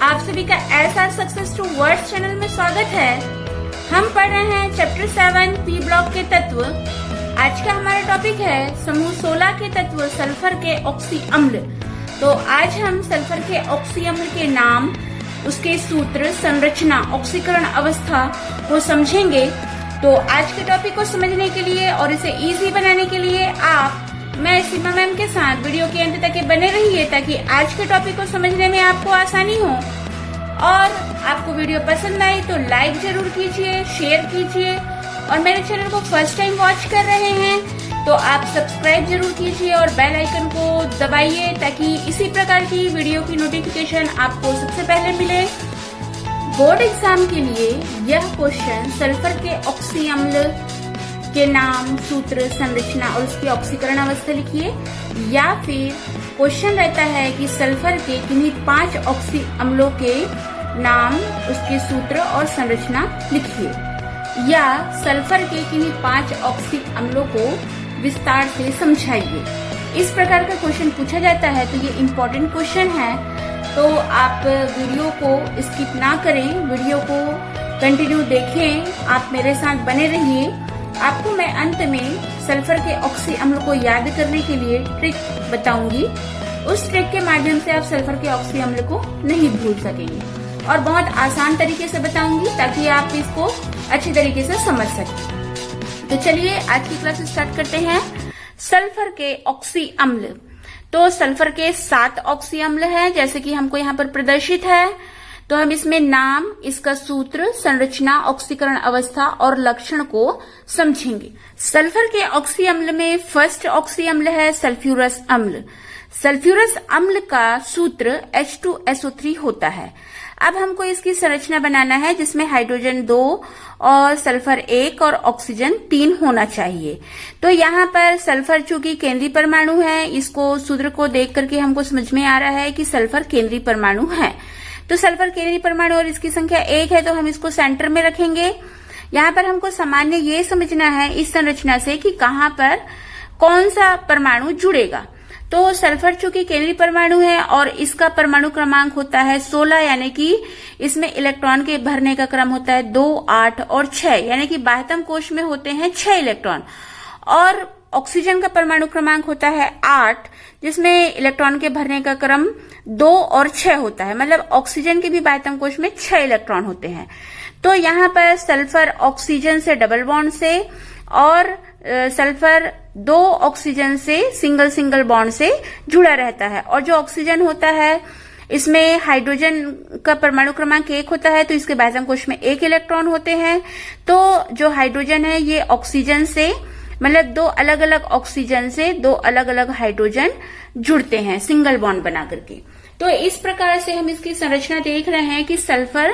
आप सभी का SR success towards channel में स्वागत है। हम पढ़ रहे हैं चैप्टर 7 पी ब्लॉक के तत्व। आज का हमारा टॉपिक है समूह 16 के तत्व सल्फर के ऑक्सी अम्ल। तो आज हम सल्फर के ऑक्सी अम्ल के नाम, उसके सूत्र, संरचना, ऑक्सीकरण अवस्था को समझेंगे। तो आज के टॉपिक को समझने के लिए और इसे इजी बनाने के लिए मैं सीमा मैम के साथ वीडियो के अंत तक बने रहिए, ताकि आज के टॉपिक को समझने में आपको आसानी हो। और आपको वीडियो पसंद आई तो लाइक जरूर कीजिए, शेयर कीजिए, और मेरे चैनल को फर्स्ट टाइम वॉच कर रहे हैं तो आप सब्सक्राइब जरूर कीजिए और बेल आइकन को दबाइए, ताकि इसी प्रकार की वीडियो की नोटिफिकेशन आपको सबसे पहले मिले। बोर्ड एग्जाम के लिए यह क्वेश्चन सल्फर के ऑक्सी अम्ल के नाम, सूत्र, संरचना और उसकी ऑक्सीकरण अवस्था लिखिए, या फिर क्वेश्चन रहता है कि सल्फर के किन्हीं 5 ऑक्सी अम्लों के नाम, उसके सूत्र और संरचना लिखिए, या सल्फर के किन्हीं 5 ऑक्सी अम्लों को विस्तार से समझाइए। इस प्रकार का क्वेश्चन पूछा जाता है तो ये इम्पोर्टेंट क्वेश्चन है। तो आप वीडियो को स्किप ना करें, वीडियो को कंटिन्यू देखें, आप मेरे साथ बने रहिए। आपको मैं अंत में सल्फर के ऑक्सी अम्ल को याद करने के लिए ट्रिक बताऊंगी। उस ट्रिक के माध्यम से आप सल्फर के ऑक्सी अम्ल को नहीं भूल सकेंगे, और बहुत आसान तरीके से बताऊंगी ताकि आप इसको अच्छी तरीके से समझ सकें। तो चलिए आज की क्लास स्टार्ट करते हैं। सल्फर के ऑक्सी अम्ल, तो सल्फर के 7 ऑक्सी अम्ल है, जैसे कि हमको यहाँ पर प्रदर्शित है। तो हम इसमें नाम, इसका सूत्र, संरचना, ऑक्सीकरण अवस्था और लक्षण को समझेंगे। सल्फर के ऑक्सी अम्ल में फर्स्ट ऑक्सी अम्ल है सल्फ्यूरस अम्ल। सल्फ्यूरस अम्ल का सूत्र H2SO3 होता है। अब हमको इसकी संरचना बनाना है, जिसमें हाइड्रोजन 2 और सल्फर 1 और ऑक्सीजन 3 होना चाहिए। तो यहाँ पर सल्फर चूंकि केंद्रीय परमाणु है, इसको सूत्र को देख करके हमको समझ में आ रहा है कि सल्फर केंद्रीय परमाणु है। तो सल्फर केंद्रीय परमाणु और इसकी संख्या 1 है, तो हम इसको सेंटर में रखेंगे। यहाँ पर हमको सामान्य ये समझना है इस संरचना से कि कहाँ पर कौन सा परमाणु जुड़ेगा। तो सल्फर चूंकि केंद्रीय परमाणु है और इसका परमाणु क्रमांक होता है 16, यानी कि इसमें इलेक्ट्रॉन के भरने का क्रम होता है 2, 8 और 6, यानी कि बाह्यतम कोश में होते हैं 6 इलेक्ट्रॉन। और ऑक्सीजन का परमाणु क्रमांक होता है 8, जिसमें इलेक्ट्रॉन के भरने का क्रम 2 और 6 होता है। मतलब ऑक्सीजन के भी बाह्यतम कोश में 6 इलेक्ट्रॉन होते हैं। तो यहाँ पर सल्फर ऑक्सीजन से डबल बॉन्ड से और सल्फर 2 ऑक्सीजन से सिंगल बॉन्ड से जुड़ा रहता है। और जो ऑक्सीजन होता है, इसमें हाइड्रोजन का परमाणु क्रमांक 1 होता है, तो इसके बाह्यतम कोश में 1 इलेक्ट्रॉन होते हैं। तो जो हाइड्रोजन है ये ऑक्सीजन से, मतलब 2 अलग अलग ऑक्सीजन से 2 अलग अलग हाइड्रोजन जुड़ते हैं सिंगल बॉन्ड बना करके। तो इस प्रकार से हम इसकी संरचना देख रहे हैं कि सल्फर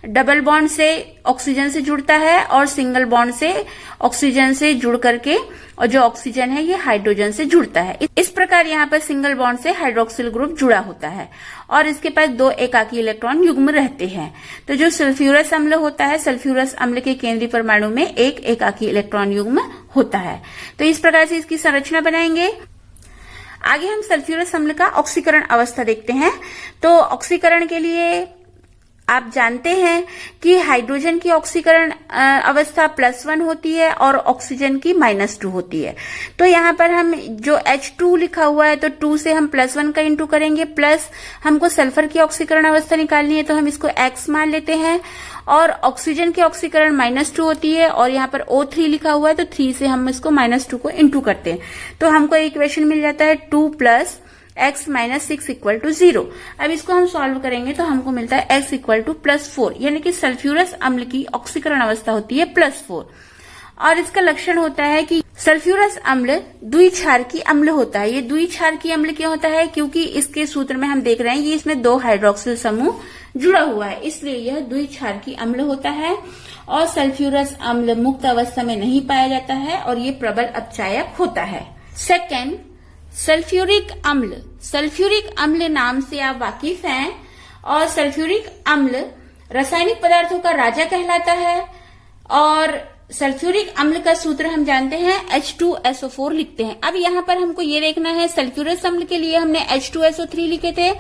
डबल बॉन्ड से ऑक्सीजन से जुड़ता है और सिंगल बॉन्ड से ऑक्सीजन से जुड़ करके, और जो ऑक्सीजन है ये हाइड्रोजन से जुड़ता है। इस प्रकार यहाँ पर सिंगल बॉन्ड से हाइड्रोक्सिल ग्रुप जुड़ा होता है और इसके पास 2 एकाकी इलेक्ट्रॉन युग्म रहते हैं। तो जो सल्फ्यूरस अम्ल होता है, सल्फ्यूरस अम्ल के केंद्रीय परमाणु में 1 एकाकी इलेक्ट्रॉन युग्म होता है। तो इस प्रकार से इसकी संरचना बनाएंगे। आगे हम सल्फ्यूरस अम्ल का ऑक्सीकरण अवस्था देखते हैं। तो ऑक्सीकरण के लिए आप जानते हैं कि हाइड्रोजन की ऑक्सीकरण अवस्था +1 होती है और ऑक्सीजन की -2 होती है। तो यहाँ पर हम जो H2 लिखा हुआ है, तो 2 से हम +1 का इंटू करेंगे, प्लस हमको सल्फर की ऑक्सीकरण अवस्था निकालनी है, तो हम इसको X मान लेते हैं। और ऑक्सीजन की ऑक्सीकरण -2 होती है और यहाँ पर O3 लिखा हुआ है, तो 3 से हम इसको -2 को इंटू करते हैं, तो हमको इक्वेशन मिल जाता है 2 + x - 6 = 0। अब इसको हम सॉल्व करेंगे तो हमको मिलता है x = +4, यानी कि सल्फ्यूरस अम्ल की ऑक्सीकरण अवस्था होती है +4। और इसका लक्षण होता है कि सल्फ्यूरस अम्ल द्विक्षारकी अम्ल होता है। ये द्विक्षारकी अम्ल क्यों होता है? क्योंकि इसके सूत्र में हम देख रहे हैं कि इसमें 2 हाइड्रोक्सिल समूह जुड़ा हुआ है, इसलिए यह द्विक्षारकी अम्ल होता है। और सल्फ्यूरस अम्ल मुक्त अवस्था में नहीं पाया जाता है और ये प्रबल अपचायक होता है। सेकेंड, सल्फ्यूरिक अम्ल। सल्फ्यूरिक अम्ल नाम से आप वाकिफ हैं, और सल्फ्यूरिक अम्ल रासायनिक पदार्थों का राजा कहलाता है। और सल्फ्यूरिक अम्ल का सूत्र हम जानते हैं H2SO4 लिखते हैं। अब यहाँ पर हमको ये देखना है, सल्फ्यूरस अम्ल के लिए हमने H2SO3 लिखे थे,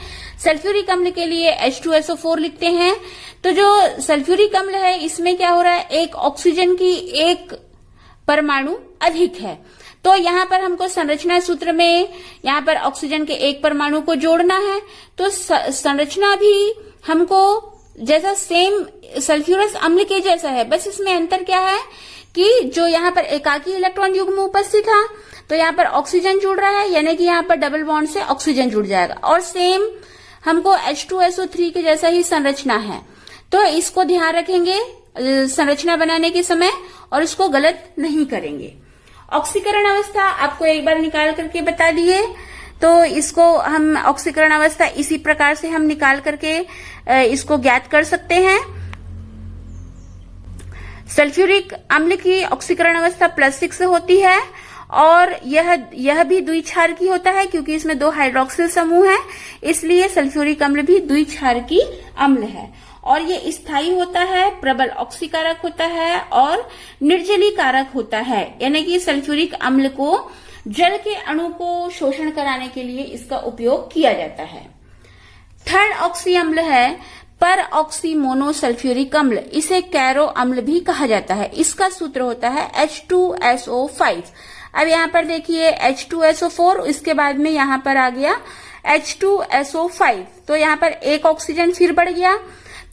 सल्फ्यूरिक अम्ल के लिए H2SO4 लिखते हैं। तो जो सल्फ्यूरिक अम्ल है इसमें क्या हो रहा है, एक ऑक्सीजन की एक परमाणु अधिक है। तो यहाँ पर हमको संरचना सूत्र में यहाँ पर ऑक्सीजन के एक परमाणु को जोड़ना है। तो संरचना भी हमको जैसा सेम सल्फ्यूरस अम्ल के जैसा है, बस इसमें अंतर क्या है कि जो यहाँ पर एकाकी इलेक्ट्रॉन युग्म उपस्थित था तो यहाँ पर ऑक्सीजन जुड़ रहा है, यानी कि यहाँ पर डबल बॉन्ड से ऑक्सीजन जुड़ जाएगा। और सेम हमको H2SO3 के जैसा ही संरचना है, तो इसको ध्यान रखेंगे संरचना बनाने के समय और इसको गलत नहीं करेंगे। ऑक्सीकरण अवस्था आपको एक बार निकाल करके बता दिए, तो इसको हम ऑक्सीकरण अवस्था इसी प्रकार से हम निकाल करके इसको ज्ञात कर सकते हैं। सल्फ्यूरिक अम्ल की ऑक्सीकरण अवस्था +6 होती है और यह भी द्विक्षारकी होता है, क्योंकि इसमें 2 हाइड्रोक्सिल समूह है, इसलिए सल्फ्यूरिक अम्ल भी द्विक्षारकी अम्ल है। और ये स्थायी होता है, प्रबल ऑक्सीकारक होता है और निर्जलीकारक होता है, यानी कि सल्फ्यूरिक अम्ल को जल के अणु को शोषण कराने के लिए इसका उपयोग किया जाता है। थर्ड ऑक्सी अम्ल है पर ऑक्सी मोनोसल्फ्यूरिक अम्ल, इसे कैरो अम्ल भी कहा जाता है। इसका सूत्र होता है H2SO5। अब यहाँ पर देखिए H2SO4, इसके बाद में यहाँ पर आ गया H2SO5, तो यहाँ पर एक ऑक्सीजन फिर बढ़ गया।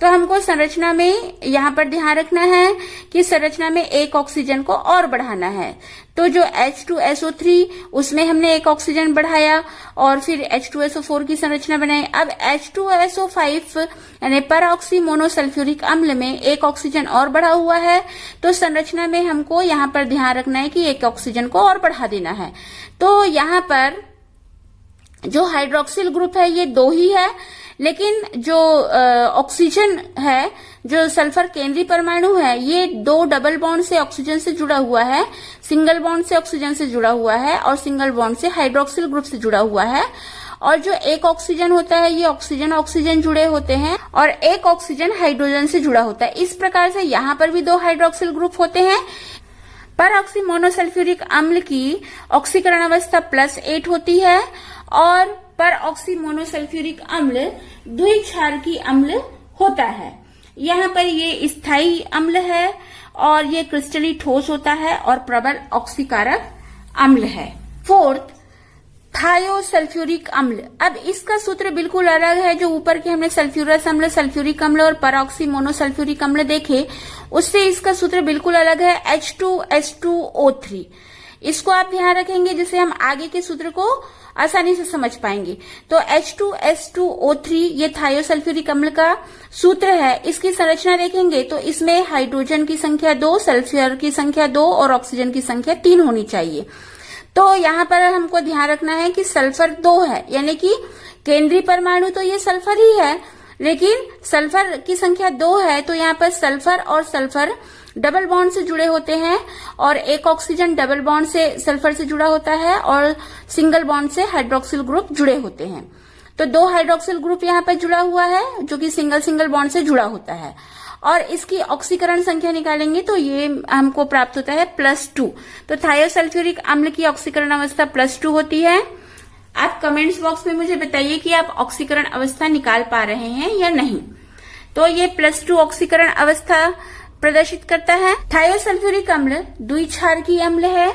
तो हमको संरचना में यहाँ पर ध्यान रखना है कि संरचना में एक ऑक्सीजन को और बढ़ाना है। तो जो H2SO3 उसमें हमने एक ऑक्सीजन बढ़ाया और फिर H2SO4 की संरचना बनाई। अब H2SO5 यानी पर ऑक्सी मोनोसल्फ्यूरिक अम्ल में एक ऑक्सीजन और बढ़ा हुआ है, तो संरचना में हमको यहाँ पर ध्यान रखना है कि एक ऑक्सीजन को और बढ़ा देना है। तो यहाँ पर जो हाइड्रोक्सिल ग्रुप है ये 2 ही है, लेकिन जो ऑक्सीजन है, जो सल्फर केंद्रीय परमाणु है, ये 2 डबल बॉन्ड से ऑक्सीजन से जुड़ा हुआ है, सिंगल बॉन्ड से ऑक्सीजन से जुड़ा हुआ है और सिंगल बॉन्ड से हाइड्रोक्सिल ग्रुप से जुड़ा हुआ है। और जो एक ऑक्सीजन होता है ये ऑक्सीजन ऑक्सीजन जुड़े होते हैं और एक ऑक्सीजन हाइड्रोजन से जुड़ा होता है। इस प्रकार से यहाँ पर भी 2 हाइड्रोक्सिल ग्रुप होते हैं। पर ऑक्सी मोनोसल्फ्यूरिक अम्ल की ऑक्सीकरण अवस्था +8 होती है और पर ऑक्सी मोनोसल्फ्यूरिक अम्ल द्विक्षारकी अम्ल होता है। यहाँ पर ये स्थायी अम्ल है और ये क्रिस्टली ठोस होता है और प्रबल ऑक्सीकारक अम्ल है। फोर्थ, थायोसल्फ्यूरिक अम्ल। अब इसका सूत्र बिल्कुल अलग है। जो ऊपर के हमने सल्फ्यूरस अम्ल, सल्फ्यूरिक अम्ल और परऑक्सी मोनोसल्फ्यूरिक अम्ल देखे, उससे इसका सूत्र बिल्कुल अलग है, H2S2O3। इसको आप ध्यान रखेंगे जिससे हम आगे के सूत्र को आसानी से समझ पाएंगे। तो H2S2O3 ये थायोसल्फ्यूरिक अम्ल का सूत्र है। इसकी संरचना देखेंगे तो इसमें हाइड्रोजन की संख्या 2, सल्फ्यूर की संख्या 2 और ऑक्सीजन की संख्या 3 होनी चाहिए। तो यहाँ पर हमको ध्यान रखना है कि सल्फर 2 है, यानी कि केंद्रीय परमाणु तो ये सल्फर ही है, लेकिन सल्फर की संख्या 2 है, तो यहाँ पर सल्फर और सल्फर डबल बॉन्ड से जुड़े होते हैं और एक ऑक्सीजन डबल बॉन्ड से सल्फर से जुड़ा होता है और सिंगल बॉन्ड से हाइड्रोक्सिल ग्रुप जुड़े होते हैं। तो 2 हाइड्रोक्सिल ग्रुप यहाँ पर जुड़ा हुआ है जो कि सिंगल बॉन्ड से जुड़ा होता है और इसकी ऑक्सीकरण संख्या निकालेंगे तो ये हमको प्राप्त होता है +2। तो थायोसल्फ्यूरिक अम्ल की ऑक्सीकरण अवस्था +2 होती है। आप कमेंट्स बॉक्स में मुझे बताइए कि आप ऑक्सीकरण अवस्था निकाल पा रहे हैं या नहीं। तो ये +2 ऑक्सीकरण अवस्था प्रदर्शित करता है। थायोसल्फ्यूरिक अम्ल द्विक्षारकीय अम्ल है।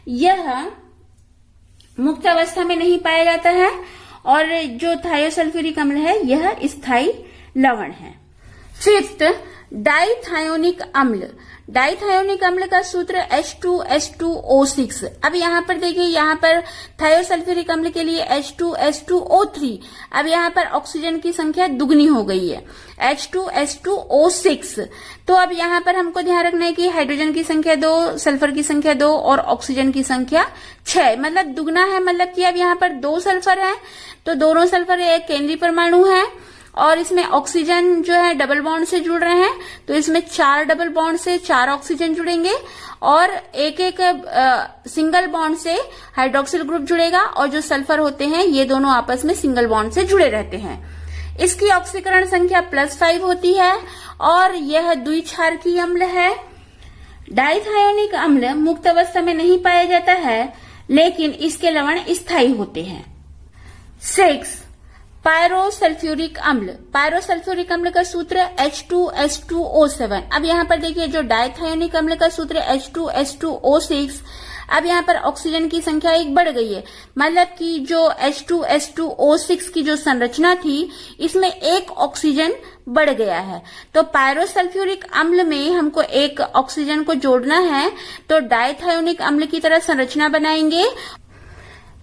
यह मुक्त अवस्था में नहीं पाया जाता है और जो थायोसल्फ्यूरिक अम्ल है यह स्थायी लवण है। फिफ्थ, डाइथायोनिक अम्ल। डाइथायोनिक अम्ल का सूत्र H2S2O6। अब यहाँ पर देखिए, यहाँ पर थायोसल्फ्यूरिक अम्ल के लिए H2S2O3। अब यहाँ पर ऑक्सीजन की संख्या दुगनी हो गई है, H2S2O6। तो अब यहाँ पर हमको ध्यान रखना है कि हाइड्रोजन की संख्या 2, सल्फर की संख्या 2 और ऑक्सीजन की संख्या 6, मतलब दुगना है। मतलब कि अब यहाँ पर 2 सल्फर है तो दोनों सल्फर एक केंद्रीय परमाणु है और इसमें ऑक्सीजन जो है डबल बॉन्ड से जुड़ रहे हैं, तो इसमें 4 डबल बॉन्ड से 4 ऑक्सीजन जुड़ेंगे और एक सिंगल बॉन्ड से हाइड्रोक्सिल ग्रुप जुड़ेगा और जो सल्फर होते हैं ये दोनों आपस में सिंगल बॉन्ड से जुड़े रहते हैं। इसकी ऑक्सीकरण संख्या +5 होती है और यह द्विक्षारकीय अम्ल है। डाइथायोनिक अम्ल मुक्त अवस्था में नहीं पाया जाता है, लेकिन इसके लवण स्थायी होते हैं। 6. पायरोसल्फ्यूरिक अम्ल। पायरोसल्फ्यूरिक अम्ल का सूत्र H2S2O7। अब यहाँ पर देखिए, जो डाइथायोनिक अम्ल का सूत्र H2S2O6। अब यहाँ पर ऑक्सीजन की संख्या एक बढ़ गई है, मतलब कि जो H2S2O6 की जो संरचना थी, इसमें एक ऑक्सीजन बढ़ गया है। तो पायरोसल्फ्यूरिक अम्ल में हमको एक ऑक्सीजन को जोड़ना है, तो डाइथायोनिक अम्ल की तरह संरचना बनाएंगे।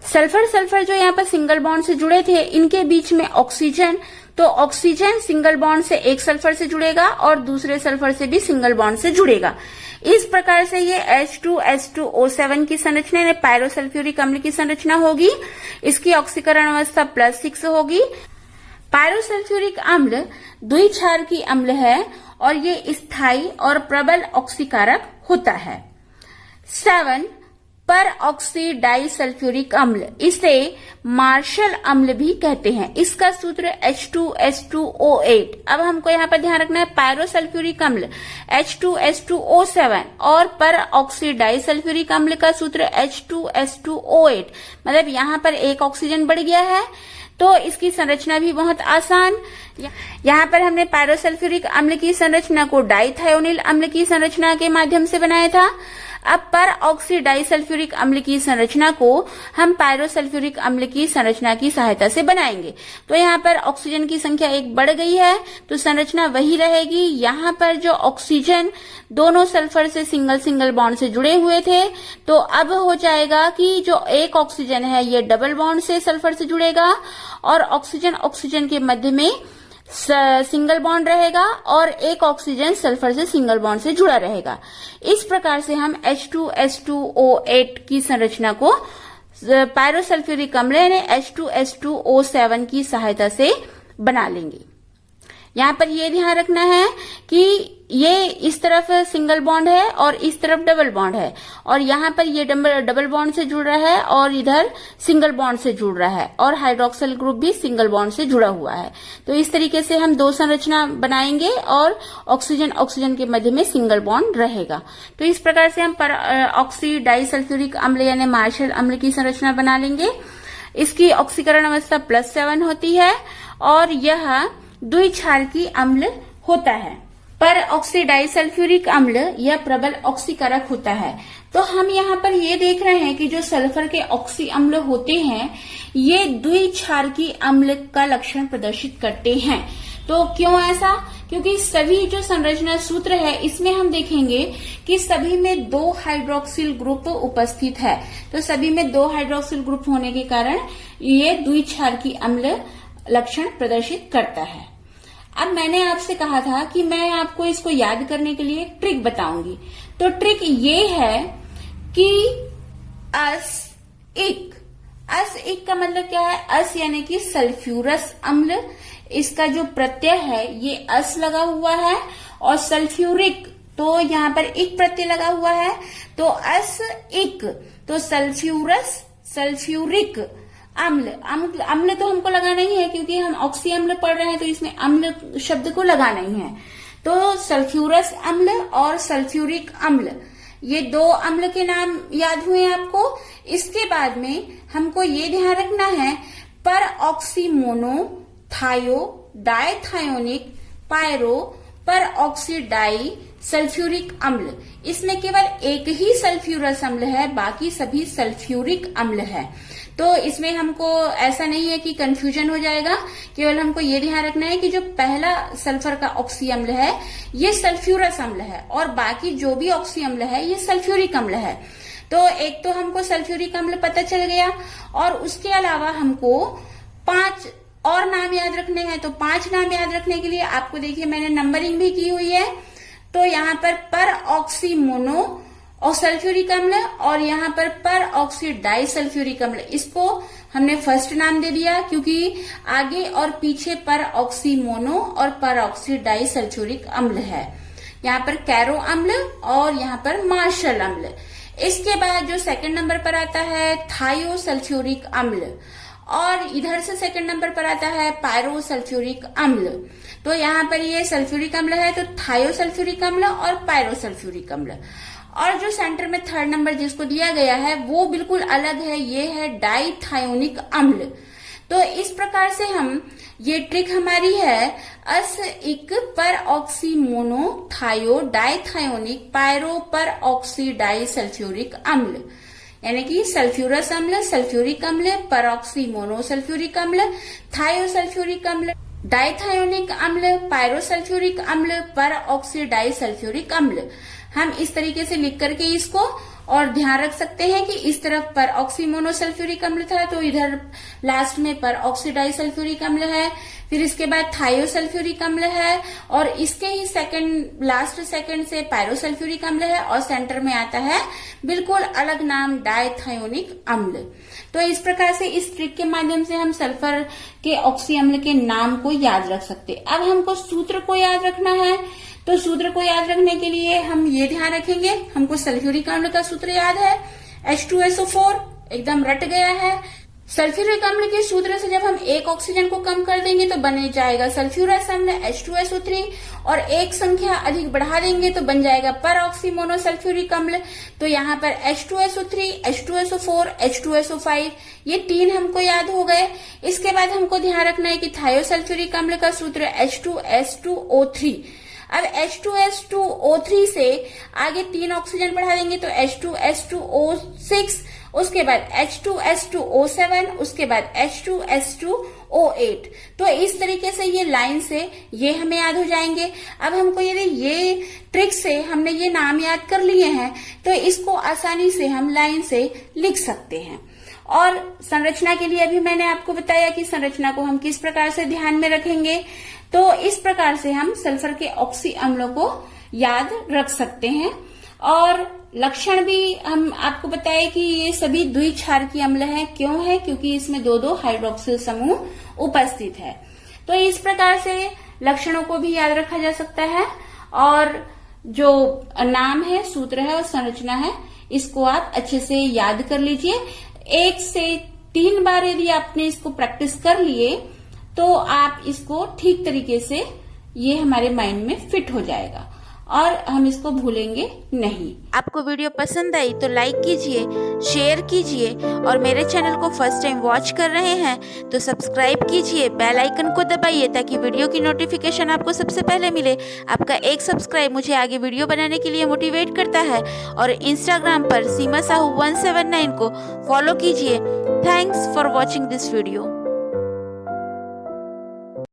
सल्फर सल्फर जो यहाँ पर सिंगल बॉन्ड से जुड़े थे, इनके बीच में ऑक्सीजन, तो ऑक्सीजन सिंगल बॉन्ड से एक सल्फर से जुड़ेगा और दूसरे सल्फर से भी सिंगल बॉन्ड से जुड़ेगा। इस प्रकार से ये H2S2O7 की संरचना यानी पायरोसल्फ्यूरिक अम्ल की संरचना होगी। इसकी ऑक्सीकरण अवस्था +6 होगी। पायरोसल्फ्यूरिक अम्ल द्विक्षार की अम्ल है और ये स्थायी और प्रबल ऑक्सीकारक होता है। 7. पर ऑक्सी डाइसल्फ्यूरिक अम्ल, इसे मार्शल अम्ल भी कहते हैं। इसका सूत्र H2S2O8। अब हमको यहाँ पर ध्यान रखना है, पायरोसल्फ्यूरिक अम्ल H2S2O7 और पर ऑक्सी डाइसल्फ्यूरिक अम्ल का सूत्र H2S2O8। मतलब यहाँ पर एक ऑक्सीजन बढ़ गया है, तो इसकी संरचना भी बहुत आसान। यहाँ पर हमने पायरोसल्फ्यूरिक अम्ल की संरचना को डाइथायोनिल अम्ल की संरचना के माध्यम से बनाया था। अब पर ऑक्सी डाइसल्फ्यूरिक अम्ल की संरचना को हम पायरोसल्फ्यूरिक अम्ल की संरचना की सहायता से बनाएंगे। तो यहाँ पर ऑक्सीजन की संख्या एक बढ़ गई है, तो संरचना वही रहेगी। यहाँ पर जो ऑक्सीजन दोनों सल्फर से सिंगल सिंगल बॉन्ड से जुड़े हुए थे, तो अब हो जाएगा कि जो एक ऑक्सीजन है ये डबल बॉन्ड से सल्फर से जुड़ेगा और ऑक्सीजन ऑक्सीजन के मध्य में सिंगल बॉन्ड रहेगा और एक ऑक्सीजन सल्फर से सिंगल बॉन्ड से जुड़ा रहेगा। इस प्रकार से हम H2S2O8 की संरचना को पायरोसल्फ्यूरिक अम्ल यानी H2S2O7 की सहायता से बना लेंगे। यहाँ पर ये ध्यान रखना है कि ये इस तरफ सिंगल बॉन्ड है और इस तरफ डबल बॉन्ड है, और यहाँ पर ये डबल बॉन्ड से जुड़ रहा है और इधर सिंगल बॉन्ड से जुड़ रहा है, और हाइड्रोक्सिल ग्रुप भी सिंगल बॉन्ड से जुड़ा हुआ है। तो इस तरीके से हम दो संरचना बनाएंगे और ऑक्सीजन ऑक्सीजन के मध्य में सिंगल बॉन्ड रहेगा। तो इस प्रकार से हम पर ऑक्सी डाइसल्फ्यूरिक अम्ल यानी मार्शल अम्ल की संरचना बना लेंगे। इसकी ऑक्सीकरण अवस्था +7 होती है और यह द्विक्षारकी अम्ल होता है। पर ऑक्सी डाइसल्फ्यूरिक अम्ल यह प्रबल ऑक्सीकारक होता है। तो हम यहाँ पर ये देख रहे हैं कि जो सल्फर के ऑक्सी अम्ल होते हैं, ये द्विक्षारकी अम्ल का लक्षण प्रदर्शित करते हैं। तो क्यों ऐसा? क्योंकि सभी जो संरचना सूत्र है, इसमें हम देखेंगे कि सभी में 2 हाइड्रोक्सिल ग्रुप उपस्थित है। तो सभी में 2 हाइड्रोक्सिल ग्रुप होने के कारण ये द्विक्षारकी अम्ल लक्षण प्रदर्शित करता है। अब मैंने आपसे कहा था कि मैं आपको इसको याद करने के लिए ट्रिक बताऊंगी। तो ट्रिक ये है कि अस इक का मतलब क्या है? अस यानी कि सल्फ्यूरस अम्ल, इसका जो प्रत्यय है ये अस लगा हुआ है, और सल्फ्यूरिक तो यहाँ पर इक प्रत्यय लगा हुआ है, तो अस इक, तो सल्फ्यूरस सल्फ्यूरिक अम्ल। अम्ल तो हमको लगाना ही है क्योंकि हम ऑक्सी अम्ल पढ़ रहे हैं, तो इसमें अम्ल शब्द को लगाना ही है। तो सल्फ्यूरस अम्ल और सल्फ्यूरिक अम्ल, ये 2 अम्ल के नाम याद हुए आपको। इसके बाद में हमको ये ध्यान रखना है, पर ऑक्सी मोनो थायो डाइथायोनिक पायरो पर ऑक्सी डाई सल्फ्यूरिक अम्ल, इसमें केवल एक ही सल्फ्यूरस अम्ल है, बाकी सभी सल्फ्यूरिक अम्ल है। तो इसमें हमको ऐसा नहीं है कि कंफ्यूजन हो जाएगा, केवल हमको ये ध्यान रखना है कि जो पहला सल्फर का ऑक्सी अम्ल है ये सल्फ्यूरस अम्ल है, और बाकी जो भी ऑक्सी अम्ल है ये सल्फ्यूरिक अम्ल है। तो एक तो हमको सल्फ्यूरिक अम्ल पता चल गया, और उसके अलावा हमको 5 और नाम याद रखने हैं। तो 5 नाम याद रखने के लिए आपको देखिए मैंने नंबरिंग भी की हुई है। तो यहाँ पर ऑक्सी मोनो और सल्फ्यूरिक अम्ल, और यहाँ पर ऑक्सी डाइसल्फ्यूरिक अम्ल, इसको हमने फर्स्ट नाम दे दिया क्योंकि आगे और पीछे पर ऑक्सी मोनो और पर ऑक्सी डाइसल्फ्यूरिक अम्ल है। यहाँ पर कैरो अम्ल और यहाँ पर मार्शल अम्ल। इसके बाद जो सेकंड नंबर पर आता है थायो सल्फ्यूरिक अम्ल, और इधर से सेकंड नंबर पर आता है पायरो सल्फ्यूरिक अम्ल। तो यहाँ पर ये सल्फ्यूरिक अम्ल है, तो थायो सल्फ्यूरिक अम्ल और पायरो सल्फ्यूरिक अम्ल। और जो सेंटर में थर्ड नंबर जिसको दिया गया है वो बिल्कुल अलग है, ये है डाइथायोनिक अम्ल। तो इस प्रकार से हम, ये ट्रिक हमारी है अस इक पर ऑक्सी मोनो थायो डाइथायोनिक पायरो पर ऑक्सी डाई सल्फ्यूरिक अम्ल, यानी कि सल्फ्यूरस अम्ल, सल्फ्यूरिक अम्ल, परऑक्सी मोनो सल्फ्यूरिक अम्ल, थायो सल्फ्यूरिक अम्ल, डाइथायोनिक अम्ल, पायरोसल्फ्यूरिक अम्ल, पर ऑक्सी डाई सल्फ्यूरिक अम्ल। हम इस तरीके से लिख करके इसको और ध्यान रख सकते हैं कि इस तरफ पर ऑक्सी मोनोसल्फ्यूरिक अम्ल था तो इधर लास्ट में पर ऑक्सी डाई सल्फ्यूरिक अम्ल है, फिर इसके बाद थायोसल्फ्यूरिक अम्ल है और इसके ही लास्ट सेकंड से पायरोसल्फ्यूरिक अम्ल है और सेंटर में आता है बिल्कुल अलग नाम डाइथायोनिक अम्ल। तो इस प्रकार से इस ट्रिक के माध्यम से हम सल्फर के ऑक्सी अम्ल के नाम को याद रख सकते। अब हमको सूत्र को याद रखना है, तो सूत्र को याद रखने के लिए हम ये ध्यान रखेंगे, हमको सल्फ्यूरिक अम्ल का सूत्र याद है H2SO4, एकदम रट गया है। सल्फ्यूरिक अम्ल के सूत्र से जब हम एक ऑक्सीजन को कम कर देंगे तो बन जाएगा सल्फ्यूरस अम्ल H2SO3 और एक संख्या अधिक बढ़ा देंगे तो बन जाएगा पर ऑक्सी मोनोसल्फ्यूरिक अम्ल। तो यहाँ पर H2SO3, H2SO4, H2SO5 ये तीन हमको याद हो गए। इसके बाद हमको ध्यान रखना है कि थायोसल्फ्यूरिक अम्ल का सूत्र H2S2O3। अब H2S2O3 से आगे तीन ऑक्सीजन बढ़ा देंगे तो H2S2O6, उसके बाद H2S2O7, उसके बाद H2S2O8। तो इस तरीके से ये लाइन से ये हमें याद हो जाएंगे। अब हमको ये ट्रिक से हमने ये नाम याद कर लिए हैं तो इसको आसानी से हम लाइन से लिख सकते हैं। और संरचना के लिए अभी मैंने आपको बताया कि संरचना को हम किस प्रकार से ध्यान में रखेंगे। तो इस प्रकार से हम सल्फर के ऑक्सी अम्लों को याद रख सकते हैं। और लक्षण भी हम आपको बताए कि ये सभी द्विक्षारकीय अम्ल हैं। क्यों है? क्योंकि इसमें दो दो हाइड्रोक्सिल समूह उपस्थित है। तो इस प्रकार से लक्षणों को भी याद रखा जा सकता है और जो नाम है, सूत्र है और संरचना है, इसको आप अच्छे से याद कर लीजिए। 1 से 3 बार यदि आपने इसको प्रैक्टिस कर लिए तो आप इसको ठीक तरीके से, ये हमारे माइंड में फिट हो जाएगा और हम इसको भूलेंगे नहीं। आपको वीडियो पसंद आई तो लाइक कीजिए, शेयर कीजिए और मेरे चैनल को फर्स्ट टाइम वॉच कर रहे हैं तो सब्सक्राइब कीजिए, बेल आइकन को दबाइए ताकि वीडियो की नोटिफिकेशन आपको सबसे पहले मिले। आपका एक सब्सक्राइब मुझे आगे वीडियो बनाने के लिए मोटिवेट करता है। और इंस्टाग्राम पर सीमा साहू 179 को फॉलो कीजिए। Thanks for watching this video.